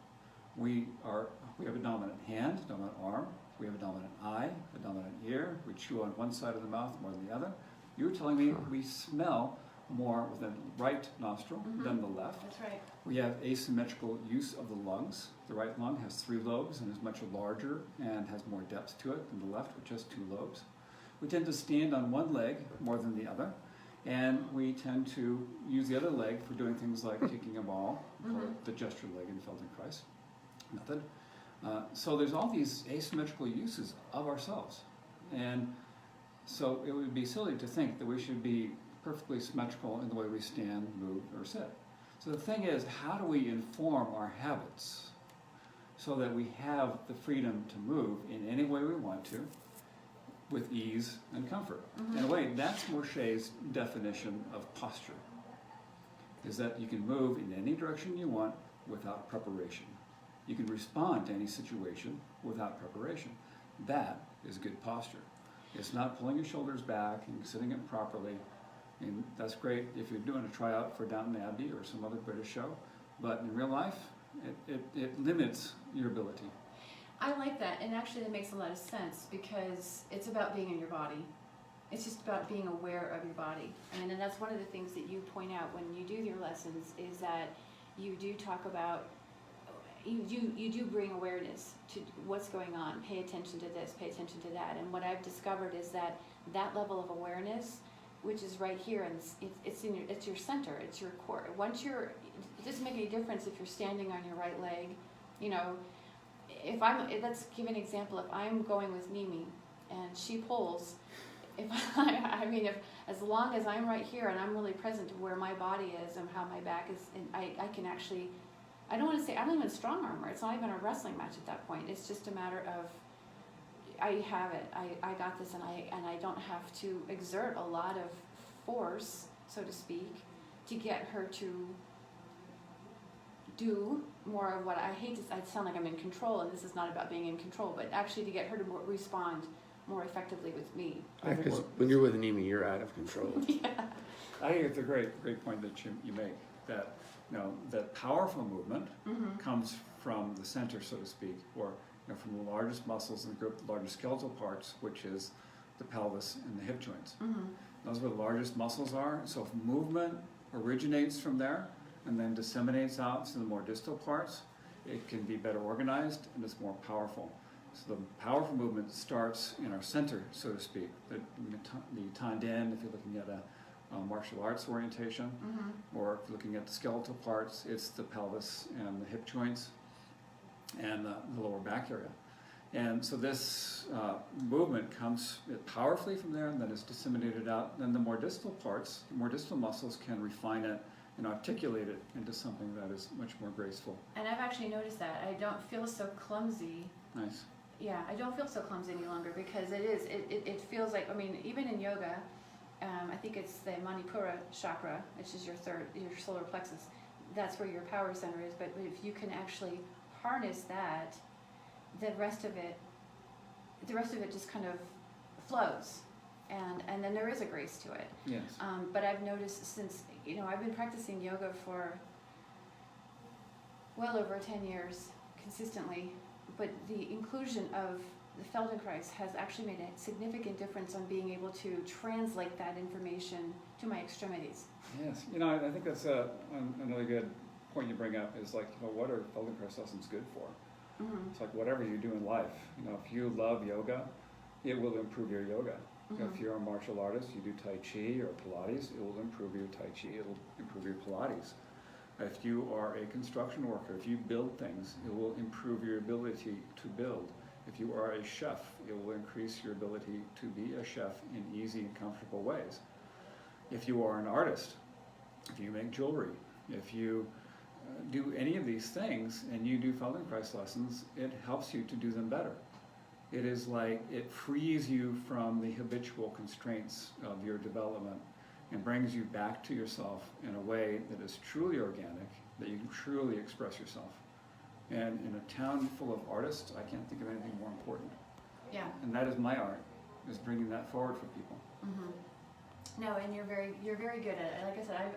We have a dominant hand, dominant arm, we have a dominant eye, a dominant ear, we chew on one side of the mouth more than the other. You were telling me we smell more with the right nostril than the left. That's right. We have asymmetrical use of the lungs. The right lung has 3 lobes and is much larger and has more depth to it than the left, which has 2 lobes. We tend to stand on one leg more than the other, and we tend to use the other leg for doing things like kicking a ball, or the gesture leg in Feldendrais method. So there's all these asymmetrical uses of ourselves, and so it would be silly to think that we should be perfectly symmetrical in the way we stand, move, or sit. So the thing is, how do we inform our habits so that we have the freedom to move in any way we want to, with ease and comfort? In a way, that's Moshe's definition of posture, is that you can move in any direction you want without preparation. You can respond to any situation without preparation. That is good posture. It's not pulling your shoulders back and sitting it properly. And that's great if you're doing a tryout for Downton Abbey or some other British show, but in real life, it limits your ability. I like that, and actually that makes a lot of sense because it's about being in your body. It's just about being aware of your body. And that's one of the things that you point out when you do your lessons is that you do talk about, you do bring awareness to what's going on. Pay attention to this, pay attention to that. And what I've discovered is that level of awareness, which is right here, and it's your center, it's your core. Once it doesn't make any difference if you're standing on your right leg. You know, let's give an example. If I'm going with Mimi and she pulls, as long as I'm right here and I'm really present to where my body is and how my back is, and I can actually, I don't even strong arm her. It's not even a wrestling match at that point. It's just a matter of, I have it. I got this, and I don't have to exert a lot of force, so to speak, to get her to do more of what I sound like I'm in control, and this is not about being in control, but actually to get her to respond more effectively with me. Because when you're with Nimi, you're out of control. Yeah. I think it's a great point that you make, that that powerful movement comes from the center, so to speak, or from the largest muscles in the group, the largest skeletal parts, which is the pelvis and the hip joints. Those are where the largest muscles are. So if movement originates from there and then disseminates out to the more distal parts, it can be better organized and it's more powerful. So the powerful movement starts in our center, so to speak. The tanden, if you're looking at a martial arts orientation, or if you're looking at the skeletal parts, it's the pelvis and the hip joints and the lower back area. And so this movement comes powerfully from there, and then it's disseminated out. Then the more distal parts, the more distal muscles can refine it and articulate it into something that is much more graceful. And I've actually noticed that. I don't feel so clumsy. Nice. Yeah, I don't feel so clumsy any longer because it feels like, even in yoga, I think it's the Manipura chakra, which is your solar plexus. That's where your power center is. But if you can actually harness that, the rest of it just kind of flows, and then there is a grace to it. Yes. But I've noticed since I've been practicing yoga for well over 10 years consistently, but the inclusion of the Feldenkrais has actually made a significant difference on being able to translate that information to my extremities. Yes, I think that's another good point you bring up is what are Feldenkrais lessons good for? It's like whatever you do in life. If you love yoga, it will improve your yoga. If you're a martial artist, you do Tai Chi or Pilates, it will improve your Tai Chi, it will improve your Pilates. If you are a construction worker, if you build things, it will improve your ability to build. If you are a chef, it will increase your ability to be a chef in easy and comfortable ways. If you are an artist, if you make jewelry, if you do any of these things and you do Feldenkrais lessons, it helps you to do them better. It is like it frees you from the habitual constraints of your development and brings you back to yourself in a way that is truly organic, that you can truly express yourself. And in a town full of artists, I can't think of anything more important. Yeah. And that is my art, is bringing that forward for people. No, and you're very good at it. Like I said,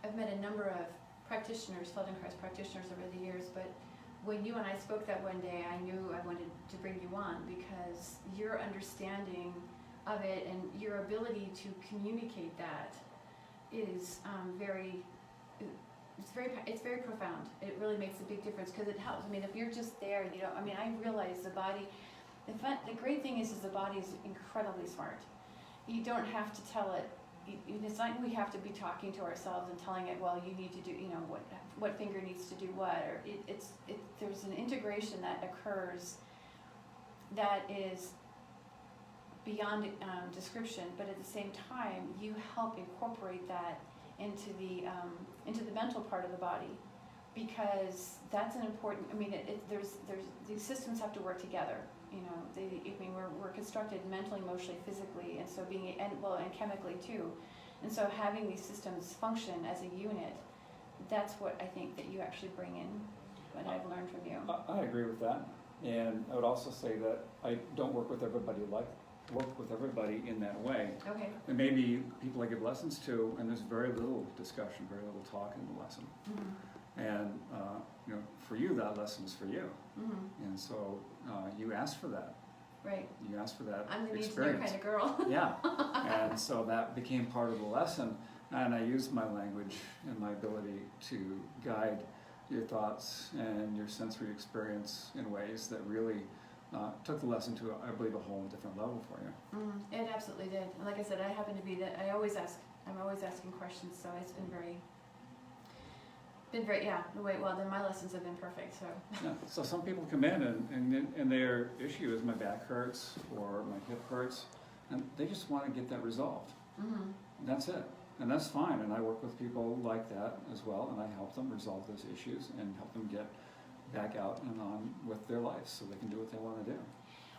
I've met a number of practitioners, Feldendrais practitioners over the years, but when you and I spoke that one day, I knew I wanted to bring you on because your understanding of it and your ability to communicate that is it's very profound. It really makes a big difference because it helps. If you're just there, I realize the body. The great thing is the body is incredibly smart. You don't have to tell it. It's not we have to be talking to ourselves and telling it, well, you need to do, what finger needs to do what, or there's an integration that occurs that is beyond description, but at the same time, you help incorporate that into the mental part of the body, because that's an important. There's these systems have to work together. We're constructed mentally, emotionally, physically, and so and chemically too, and so having these systems function as a unit that's what I think that you actually bring in, what I've learned from you. I agree with that, and I would also say that I don't work with everybody in that way. Okay. There may be people I give lessons to, and there's very little discussion, very little talk in the lesson. Mm-hmm. And for you, that lesson is for you. Mm-hmm. And so you asked for that. Right. You asked for that I'm the experience. need-to-know kind of girl. Yeah. And so that became part of the lesson. And I used my language and my ability to guide your thoughts and your sensory experience in ways that really took the lesson to, I believe, a whole different level for you. Mm-hmm. It absolutely did. And like I said, I happen to be that I'm always asking questions, so it's been very, yeah, well, then my lessons have been perfect, so. Yeah. So some people come in and their issue is my back hurts or my hip hurts, and they just want to get that resolved. Mm-hmm. That's it. And that's fine. And I work with people like that as well, and I help them resolve those issues and help them get back out and on with their lives so they can do what they want to do.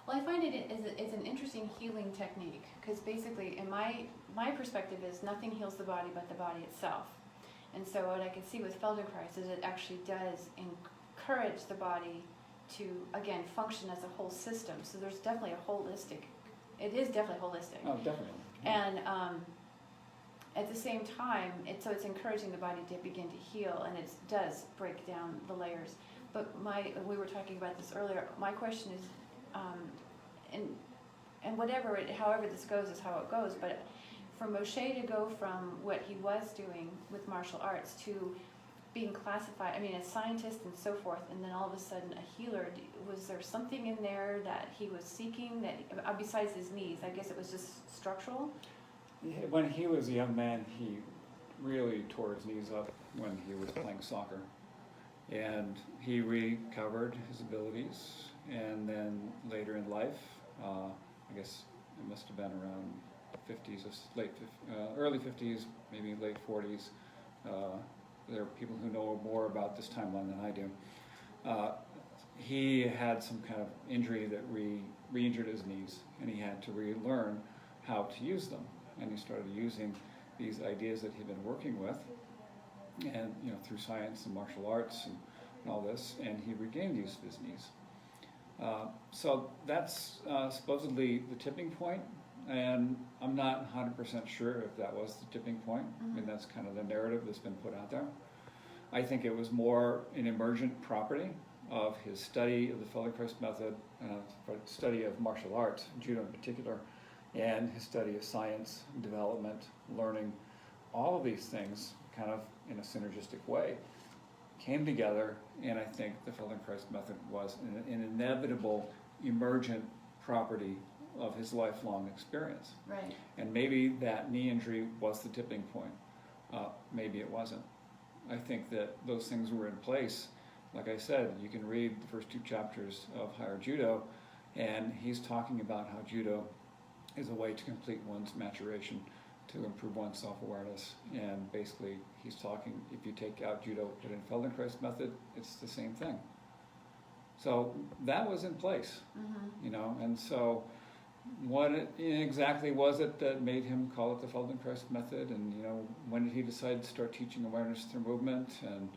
Well, I find it's an interesting healing technique, because basically, in my perspective is nothing heals the body but the body itself. And so what I can see with Feldenkrais is it actually does encourage the body to, again, function as a whole system. So there's definitely it is definitely holistic. Oh, definitely. And at the same time, it's encouraging the body to begin to heal, and it does break down the layers. But we were talking about this earlier, my question is, and however this goes is how it goes, but for Moshe to go from what he was doing with martial arts to being classified, a scientist and so forth, and then all of a sudden a healer, was there something in there that he was seeking, that besides his knees? I guess it was just structural? When he was a young man, he really tore his knees up when he was playing soccer. And he recovered his abilities, and then later in life, I guess it must have been around 50s, early 50s, maybe late 40s. There are people who know more about this timeline than I do. He had some kind of injury that re-injured his knees, and he had to relearn how to use them. And he started using these ideas that he'd been working with, and through science and martial arts and all this, and he regained use of his knees. So that's supposedly the tipping point, and I'm not 100% sure if that was the tipping point. Mm-hmm. I mean, that's kind of the narrative that's been put out there. I think it was more an emergent property of his study of the Feldenkrais method, study of martial arts, judo in particular, and his study of science, development, learning. All of these things kind of in a synergistic way came together, and I think the Feldenkrais method was an inevitable emergent property of his lifelong experience. Right. And maybe that knee injury was the tipping point. Maybe it wasn't. I think that those things were in place. Like I said, you can read the first 2 chapters of Higher Judo, and he's talking about how judo is a way to complete one's maturation, to improve one's self-awareness. And basically, he's talking, if you take out judo, put in Feldenkrais method, it's the same thing. So that was in place, Mm-hmm. and so what exactly was it that made him call it the Feldendrais method? And when did he decide to start teaching awareness through movement? And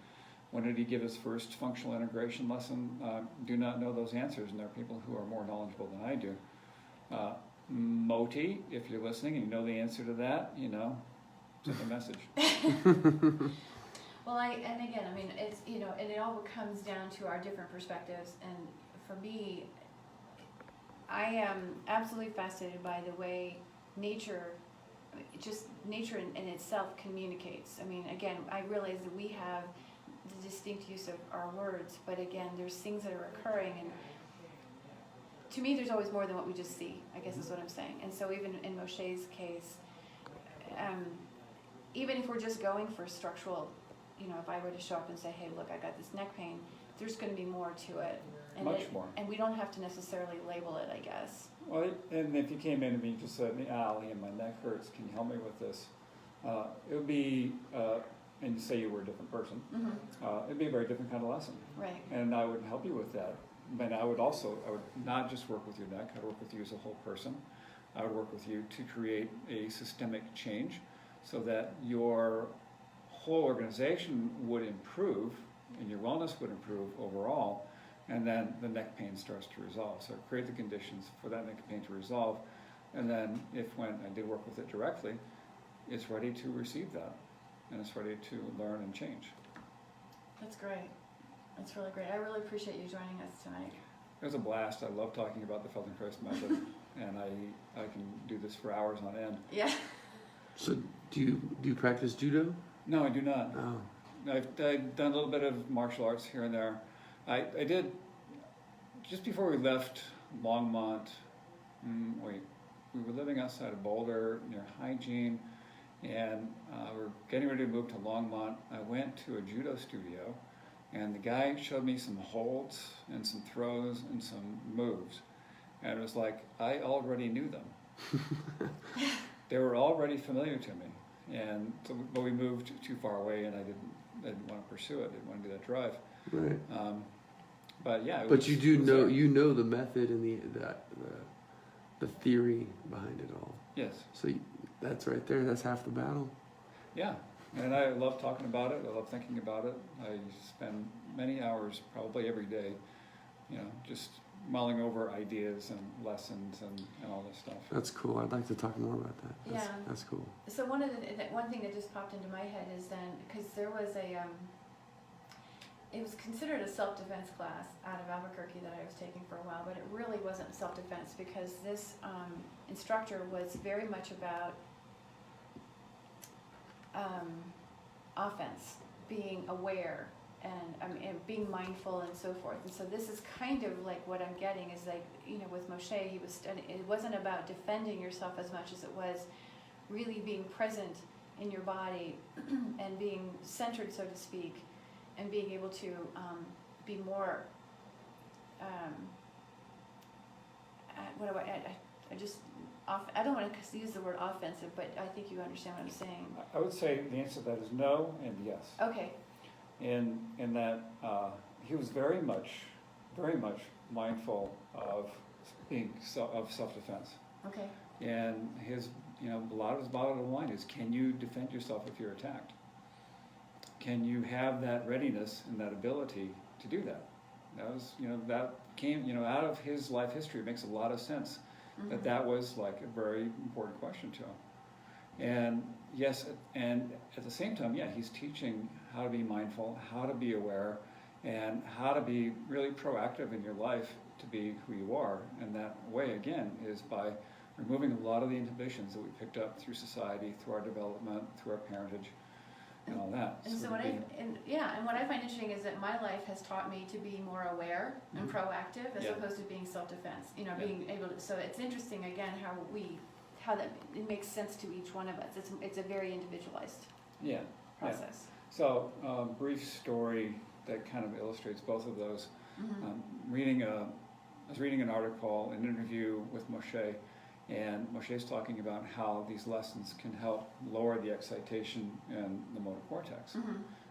when did he give his first functional integration lesson? Do not know those answers, and there are people who are more knowledgeable than I do. Moti, if you're listening and you know the answer to that, send a message. Well, it's, and it all comes down to our different perspectives. And for me, I am absolutely fascinated by the way nature in itself communicates. Again, I realize that we have the distinct use of our words, but again, there's things that are occurring, and to me, there's always more than what we just see, I guess is what I'm saying. And so even in Moshe's case, even if we're just going for structural, if I were to show up and say, hey, look, I got this neck pain, there's going to be more to it. And Much more. And we don't have to necessarily label it, I guess. Well, and if you came in to me and just said, Ali, my neck hurts, can you help me with this? It would be, and you say you were a different person, it'd be a very different kind of lesson. Right. And I would help you with that. But I would not just work with your neck, I'd work with you as a whole person. I would work with you to create a systemic change so that your whole organization would improve, and your wellness would improve overall, and then the neck pain starts to resolve. So create the conditions for that neck pain to resolve, and then when I did work with it directly, it's ready to receive that, and it's ready to learn and change. That's great. That's really great. I really appreciate you joining us tonight. It was a blast. I love talking about the Feldenkrais method, and I can do this for hours on end. Yeah. So do you practice judo? No, I do not. Oh. I've done a little bit of martial arts here and there. I did, just before we left Longmont, we were living outside of Boulder near Hygiene, and we're getting ready to move to Longmont. I went to a judo studio, and the guy showed me some holds and some throws and some moves. And it was like, I already knew them. They were already familiar to me. And so, but we moved too far away, and I didn't want to pursue it. I didn't want to do that drive. Right. But yeah. But you know the method and the theory behind it all. Yes. So that's right there. That's half the battle. Yeah, and I love talking about it. I love thinking about it. I spend many hours, probably every day, just mulling over ideas and lessons and all this stuff. That's cool. I'd like to talk more about that. That's cool. So one thing that just popped into my head is then, because there was it was considered a self-defense class out of Albuquerque that I was taking for a while, but it really wasn't self-defense, because this instructor was very much about offense, being aware, and being mindful and so forth. And so this is kind of like what I'm getting is like, with Moshe, it wasn't about defending yourself as much as it was really being present in your body and being centered, so to speak, and being able to be more, I don't want to use the word offensive, but I think you understand what I'm saying. I would say the answer to that is no and yes. Okay. In that he was very much mindful of self-defense. Okay. And his, a lot of his bottom line is, can you defend yourself if you're attacked? Can you have that readiness and that ability to do that? That was, that came, out of his life history. It makes a lot of sense that was like a very important question to him. And yes, and at the same time, he's teaching how to be mindful, how to be aware, and how to be really proactive in your life to be who you are. And that way, again, is by removing a lot of the inhibitions that we picked up through society, through our development, through our parentage, and all that. And so what I find interesting is that my life has taught me to be more aware and proactive as opposed to being self-defense. Being able to. So it's interesting again how that it makes sense to each one of us. It's a very individualized process. So brief story that kind of illustrates both of those. I was reading an article, an interview with Moshe, and Moshe's talking about how these lessons can help lower the excitation in the motor cortex.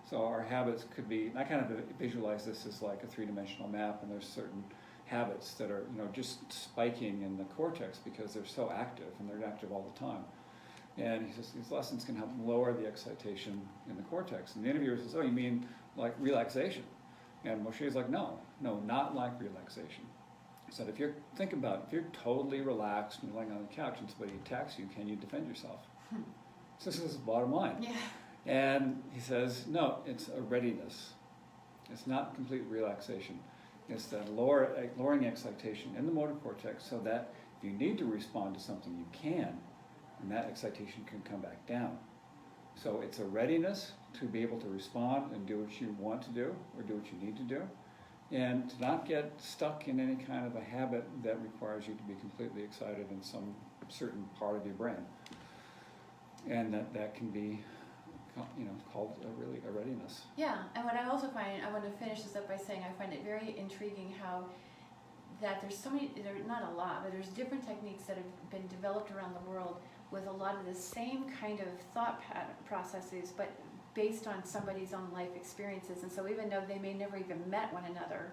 So our habits could be, I kind of visualize this as like a three-dimensional map, and there's certain habits that are, just spiking in the cortex because they're so active, and they're active all the time. And he says these lessons can help lower the excitation in the cortex. And the interviewer says, oh, you mean like relaxation? And Moshe's like, no, not like relaxation. He said, if you're totally relaxed and you're laying on the couch and somebody attacks you, can you defend yourself? So this is the bottom line. Yeah. And he says, no, it's a readiness. It's not complete relaxation. It's that lowering excitation in the motor cortex so that if you need to respond to something, you can, and that excitation can come back down. So it's a readiness to be able to respond and do what you want to do or do what you need to do, and to not get stuck in any kind of a habit that requires you to be completely excited in some certain part of your brain. And that can be called a readiness. Yeah, and what I also find, I want to finish this up by saying I find it very intriguing how that there's so many, not a lot, but there's different techniques that have been developed around the world with a lot of the same kind of thought processes, but based on somebody's own life experiences. And so even though they may never even met one another,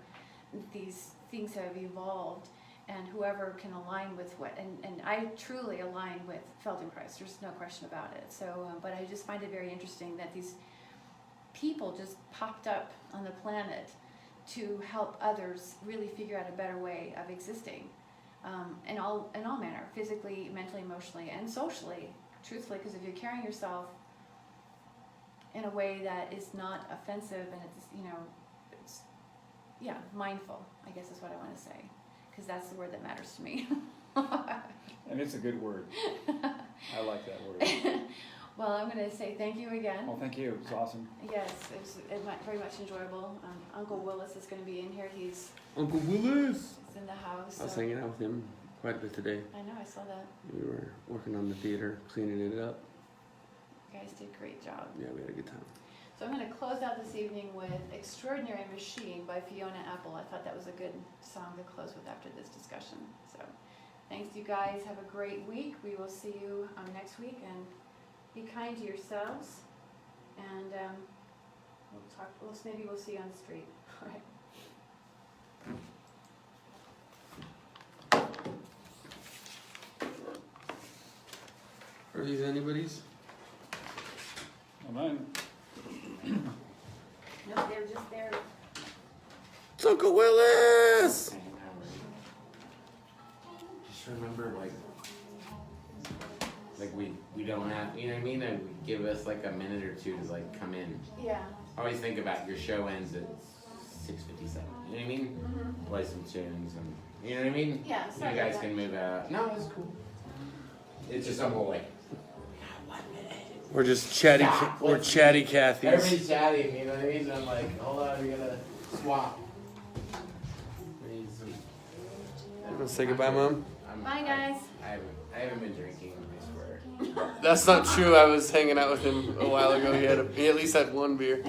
these things have evolved, and whoever can align with what, and I truly align with Feldenkrais, there's no question about it. So, but I just find it very interesting that these people just popped up on the planet to help others really figure out a better way of existing, in all manner, physically, mentally, emotionally, and socially, truthfully, because if you're carrying yourself in a way that is not offensive and it's, it's, mindful, I guess is what I want to say, because that's the word that matters to me. And it's a good word. I like that word. Well, I'm going to say thank you again. Well, thank you. It was awesome. Yes, it was very much enjoyable. Uncle Willis is going to be in here. He's Uncle Willis. in the house. I was so- hanging out with him quite a bit today. I know, I saw that. We were working on the theater, cleaning it up. You guys did a great job. Yeah, we had a good time. So I'm going to close out this evening with Extraordinary Machine by Fiona Apple. I thought that was a good song to close with after this discussion. So thanks, you guys. Have a great week. We will see you next week, and be kind to yourselves. And maybe we'll see you on the street. All right. Are these anybody's? Well, mine. No, they're just there. It's Uncle Willis! Just remember, like we don't have, you know what I mean? And give us like a minute or two to like come in. Yeah. Always think about your show ends at 6:57. You know what I mean? Mm-hmm. Play some tunes and you know what I mean? Yeah, You sorry guys about can that. move out. No, it's cool. It's just a whole like. We're just chatty. Stop. We're chatty Cathys. Everybody's chatting, you know what I mean? And I'm like, hold on, we gotta swap. We need some- Let's say goodbye, Mom. Bye, guys. I haven't been drinking, I swear. That's not true. I was hanging out with him a while ago. He at least had one beer.